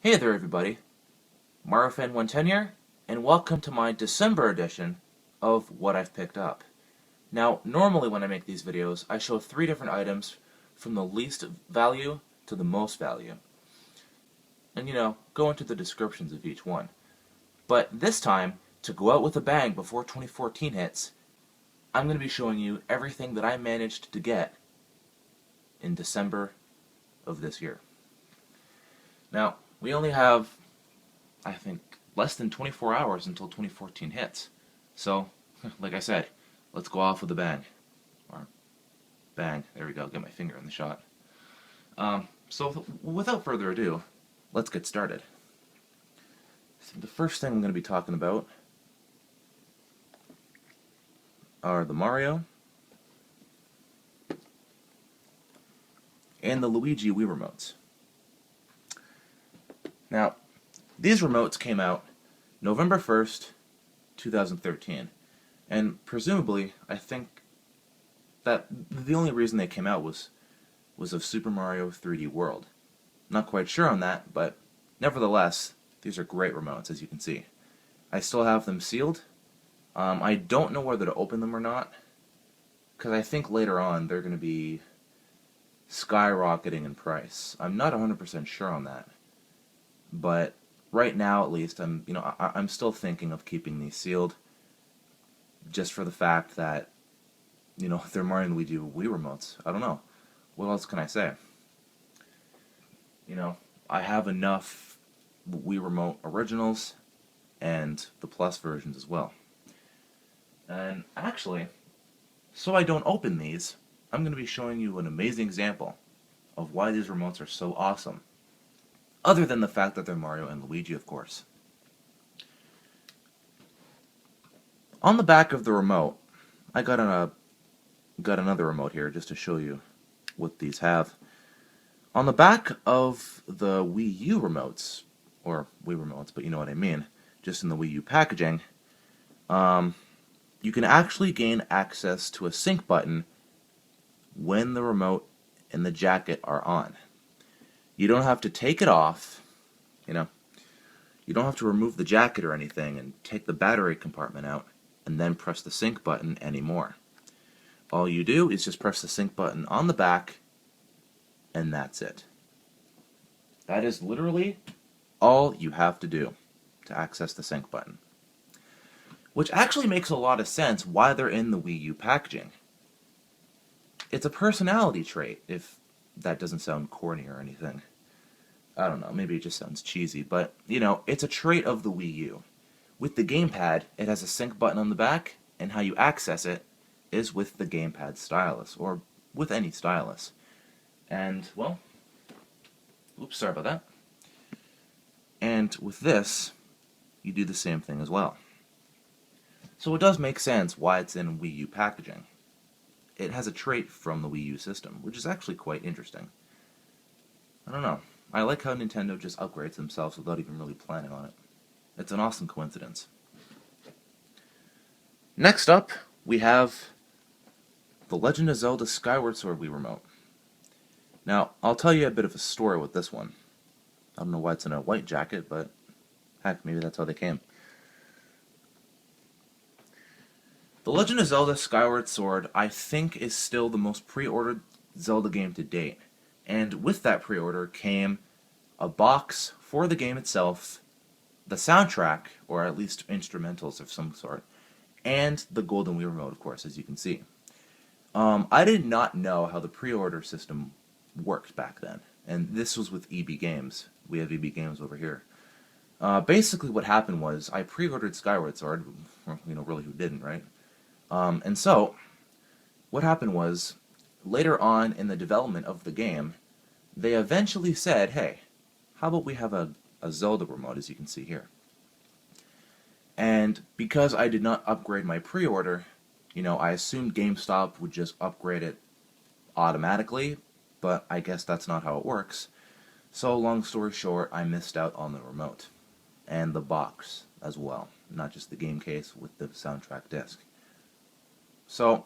Hey there everybody, MarioFan110 here, and welcome to my December edition of What I've Picked Up. Now, normally when I make these videos, I show 3 different items from the least value to the most value. And go into the descriptions of each one. But this time, to go out with a bang before 2014 hits, I'm going to be showing you everything that I managed to get in December of this year. Now, we only have, I think, less than 24 hours until 2014 hits. So, like I said, let's go off with a bang. Or, bang. There we go. Get my finger in the shot. So, without further ado, let's get started. So the first thing I'm going to be talking about are the Mario and the Luigi Wii Remotes. Now, these remotes came out November 1st, 2013, and presumably, I think that the only reason they came out was of Super Mario 3D World. Not quite sure on that, but nevertheless, these are great remotes, as you can see. I still have them sealed. I don't know whether to open them or not, because I think later on they're going to be skyrocketing in price. I'm not 100% sure on that, but right now, at least, I'm still thinking of keeping these sealed, just for the fact that, they're Mario and Luigi Wii remotes. I don't know. What else can I say? I have enough Wii Remote originals and the Plus versions as well. And actually, so I don't open these, I'm going to be showing you an amazing example of why these remotes are so awesome. Other than the fact that they're Mario and Luigi, of course. On the back of the remote, I got another remote here just to show you what these have. On the back of the Wii U remotes, or Wii remotes, but you know what I mean, just in the Wii U packaging, you can actually gain access to a sync button when the remote and the jacket are on. You don't have to take it off, you don't have to remove the jacket or anything and take the battery compartment out and then press the sync button anymore. All you do is just press the sync button on the back, and that's it. That is literally all you have to do to access the sync button. Which actually makes a lot of sense why they're in the Wii U packaging. It's a personality trait, if that doesn't sound corny or anything. I don't know, maybe it just sounds cheesy, but, it's a trait of the Wii U. With the gamepad, it has a sync button on the back, and how you access it is with the gamepad stylus, or with any stylus. And, well, oops, sorry about that. And with this, you do the same thing as well. So it does make sense why it's in Wii U packaging. It has a trait from the Wii U system, which is actually quite interesting. I don't know. I like how Nintendo just upgrades themselves without even really planning on it. It's an awesome coincidence. Next up, we have The Legend of Zelda Skyward Sword Wii Remote. Now, I'll tell you a bit of a story with this one. I don't know why it's in a white jacket, but heck, maybe that's how they came. The Legend of Zelda Skyward Sword, I think, is still the most pre-ordered Zelda game to date. And with that pre-order came a box for the game itself, the soundtrack, or at least instrumentals of some sort, and the Golden Wii Remote, of course, as you can see. I did not know how the pre-order system worked back then, and this was with EB Games. We have EB Games over here. Basically what happened was, I pre-ordered Skyward Sword, really who didn't, right? And so, what happened was, later on in the development of the game, they eventually said, hey, how about we have a Zelda remote, as you can see here. And because I did not upgrade my pre-order, I assumed GameStop would just upgrade it automatically, but I guess that's not how it works. So, long story short, I missed out on the remote. And the box as well, not just the game case with the soundtrack disc. So,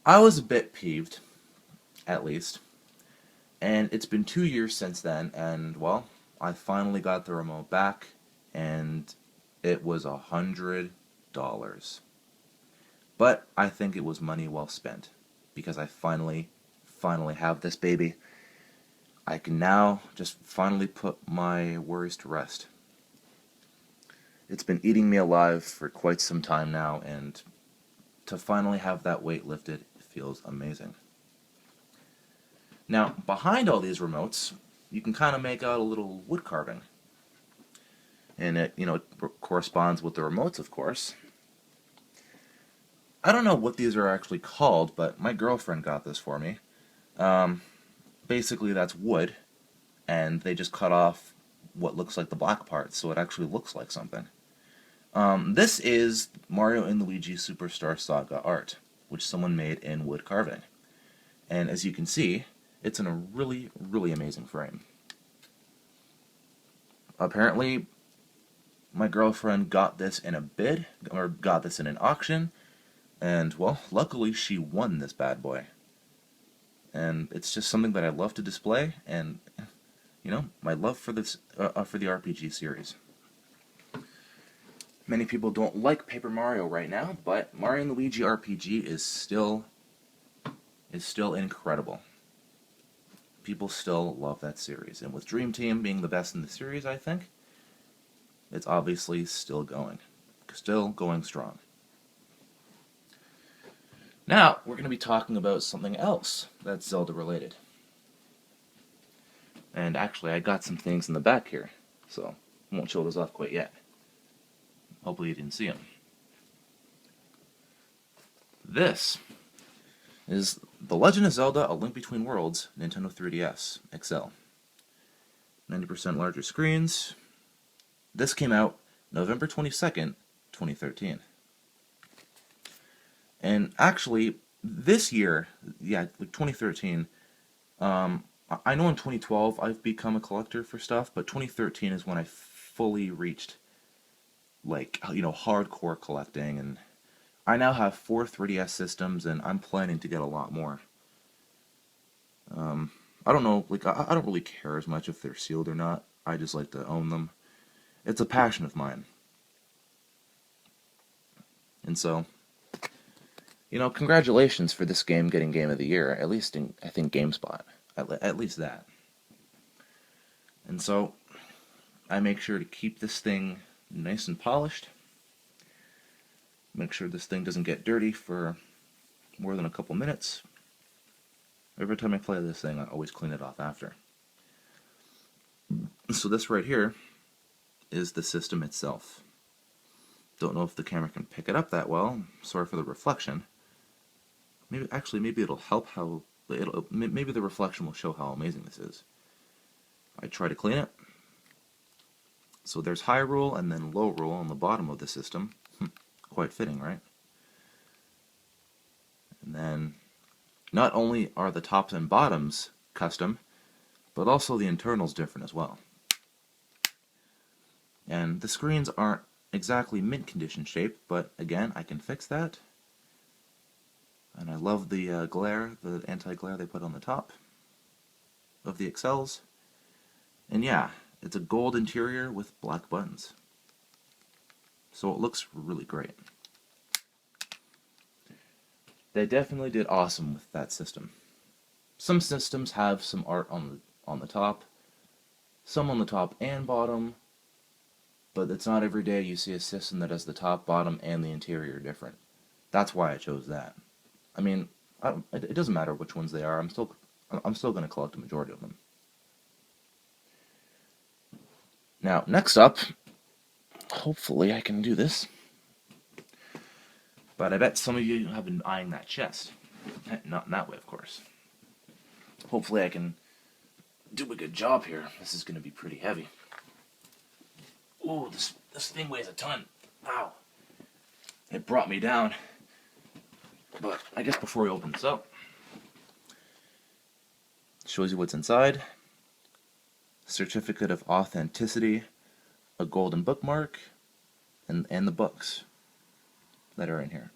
I was a bit peeved, at least, and it's been 2 years since then, and, well, I finally got the remote back, and it was $100. But I think it was money well spent, because I finally have this baby. I can now just finally put my worries to rest. It's been eating me alive for quite some time now, and to finally have that weight lifted feels amazing. Now, behind all these remotes, you can kind of make out a little wood carving. And it, corresponds with the remotes, of course. I don't know what these are actually called, but my girlfriend got this for me. Basically, that's wood, and they just cut off what looks like the black part, so it actually looks like something. This is Mario and Luigi Superstar Saga art, which someone made in wood carving. And as you can see, it's in a really, really amazing frame. Apparently, my girlfriend got this in a bid, or got this in an auction, and, well, luckily she won this bad boy. And it's just something that I love to display, and, my love for this, for the RPG series. Many people don't like Paper Mario right now, but Mario & Luigi RPG is still incredible. People still love that series, and with Dream Team being the best in the series, I think, it's obviously still going strong. Now, we're going to be talking about something else that's Zelda related. And actually, I got some things in the back here, so I won't show those off quite yet. Hopefully you didn't see them. This is The Legend of Zelda: A Link Between Worlds Nintendo 3DS XL. 90% larger screens. This came out November 22nd, 2013. And actually, this year, like 2013, I know in 2012 I've become a collector for stuff, but 2013 is when I fully reached, hardcore collecting, and I now have 4 3DS systems, and I'm planning to get a lot more. I don't know, I don't really care as much if they're sealed or not. I just like to own them. It's a passion of mine. And so, congratulations for this game getting Game of the Year, at least in, I think, GameSpot. At least that. And so, I make sure to keep this thing nice and polished. Make sure this thing doesn't get dirty for more than a couple minutes. Every time I play this thing, I always clean it off after. So this right here is the system itself. Don't know if the camera can pick it up that well. Sorry for the reflection. Maybe it'll help maybe the reflection will show how amazing this is. I try to clean it. So there's high rule and then low rule on the bottom of the system. Quite fitting, right? And then not only are the tops and bottoms custom, but also the internals different as well. And the screens aren't exactly mint condition shaped, but again, I can fix that. And I love the glare, the anti-glare they put on the top of the XLs. And yeah, it's a gold interior with black buttons. So it looks really great. They definitely did awesome with that system. Some systems have some art on the top, some on the top and bottom, but it's not every day you see a system that has the top, bottom, and the interior different. That's why I chose that. I mean, it doesn't matter which ones they are. I'm still going to collect a majority of them. Now, next up, hopefully I can do this. But I bet some of you have been eyeing that chest. Not in that way, of course. Hopefully I can do a good job here. This is going to be pretty heavy. Ooh, this thing weighs a ton. Ow. It brought me down. But I guess before we open this up, shows you what's inside. Certificate of authenticity, a golden bookmark, and the books that are in here.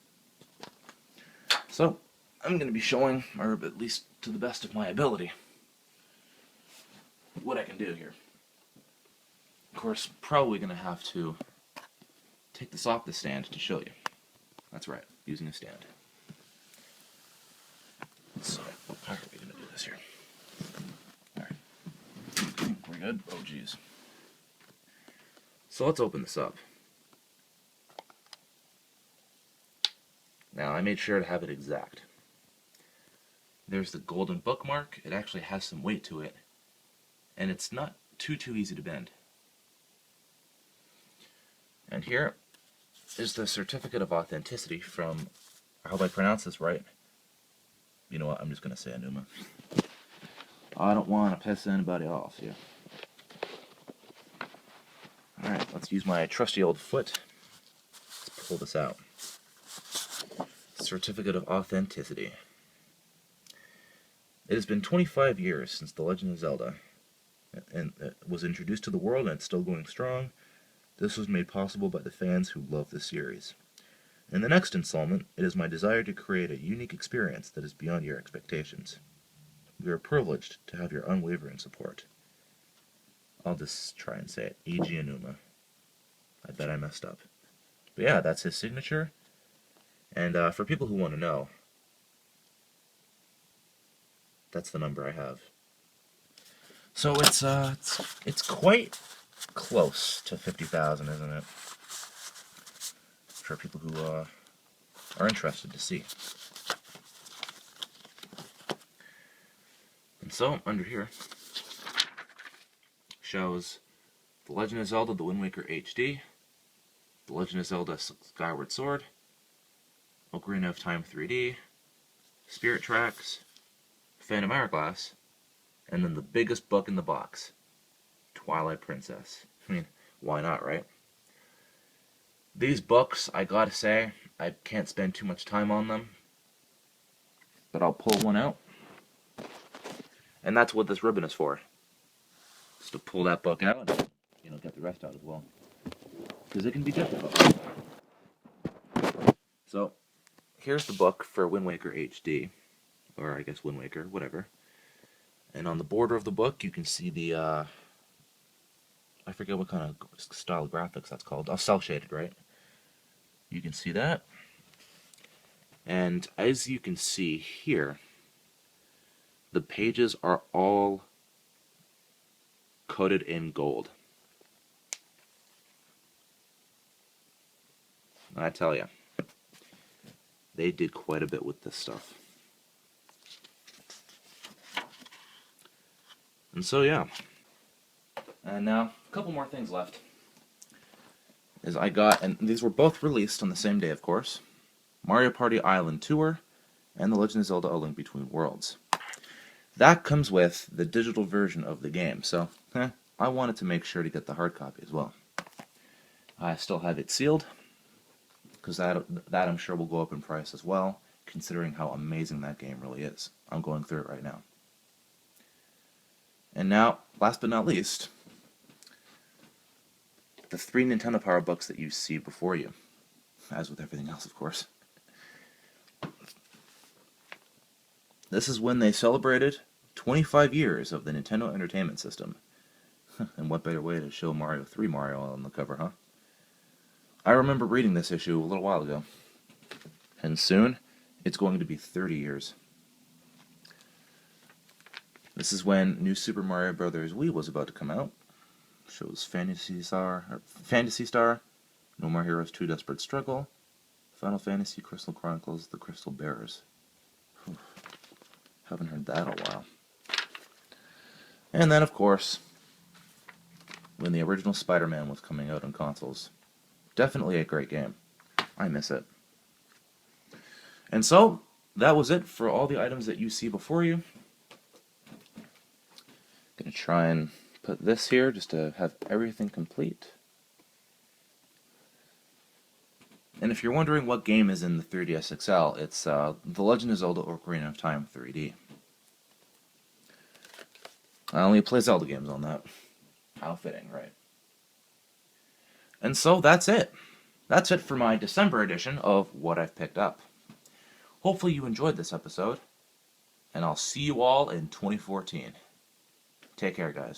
So, I'm going to be showing, or at least to the best of my ability, what I can do here. course, probably going to have to take this off the stand to show you. That's right, using a stand. So, how are we going to do this here? Alright. I think we're good. Oh, geez. So let's open this up. Now, I made sure to have it exact. There's the golden bookmark. It actually has some weight to it. And it's not too easy to bend. And here is the certificate of authenticity from, I hope I pronounce this right. You know what, I'm just going to say Anuma. I don't want to piss anybody off here. Alright, let's use my trusty old foot. Let's pull this out. Certificate of authenticity. It has been 25 years since The Legend of Zelda and it was introduced to the world, and it's still going strong. This was made possible by the fans who love the series. In the next installment, it is my desire to create a unique experience that is beyond your expectations. We are privileged to have your unwavering support. I'll just try and say it. Eiji Aonuma. I bet I messed up. But yeah, that's his signature. And for people who want to know, that's the number I have. So it's quite close to 50,000, isn't it? For people who are interested to see. And so, under here, shows The Legend of Zelda, The Wind Waker HD, The Legend of Zelda Skyward Sword, Ocarina of Time 3D, Spirit Tracks, Phantom Hourglass, and then the biggest book in the box, Twilight Princess. I mean, why not, right? These books, I gotta say, I can't spend too much time on them, but I'll pull one out. And that's what this ribbon is for. Just to pull that book out and, you know, get the rest out as well. Because it can be difficult. So, here's the book for Wind Waker HD. Or I guess Wind Waker, whatever. And on the border of the book, you can see the, I forget what kind of style graphics that's called. Oh, cel-shaded, right? You can see that. And as you can see here, the pages are all coated in gold. I tell you, they did quite a bit with this stuff. And so, yeah. And now, a couple more things left. Is I got, and these were both released on the same day, of course, Mario Party Island Tour and The Legend of Zelda: A Link Between Worlds. That comes with the digital version of the game, so I wanted to make sure to get the hard copy as well. I still have it sealed, because that I'm sure will go up in price as well, considering how amazing that game really is. I'm going through it right now. And now, last but not least, the 3 Nintendo Power books that you see before you. As with everything else, of course. This is when they celebrated 25 years of the Nintendo Entertainment System. And what better way to show Mario 3 Mario on the cover, huh? I remember reading this issue a little while ago. And soon, it's going to be 30 years. This is when New Super Mario Bros. Wii was about to come out. Shows Phantasy Star, No More Heroes 2 Desperate Struggle, Final Fantasy Crystal Chronicles The Crystal Bearers. Whew. Haven't heard that in a while. And then, of course, when the original Spider-Man was coming out on consoles. Definitely a great game. I miss it. And so, that was it for all the items that you see before you. Gonna try and put this here just to have everything complete. And if you're wondering what game is in the 3DS XL, it's The Legend of Zelda: Ocarina of Time 3D. I only play Zelda games on that. How fitting, right? And so that's it. That's it for my December edition of What I've Picked Up. Hopefully you enjoyed this episode, and I'll see you all in 2014. Take care, guys.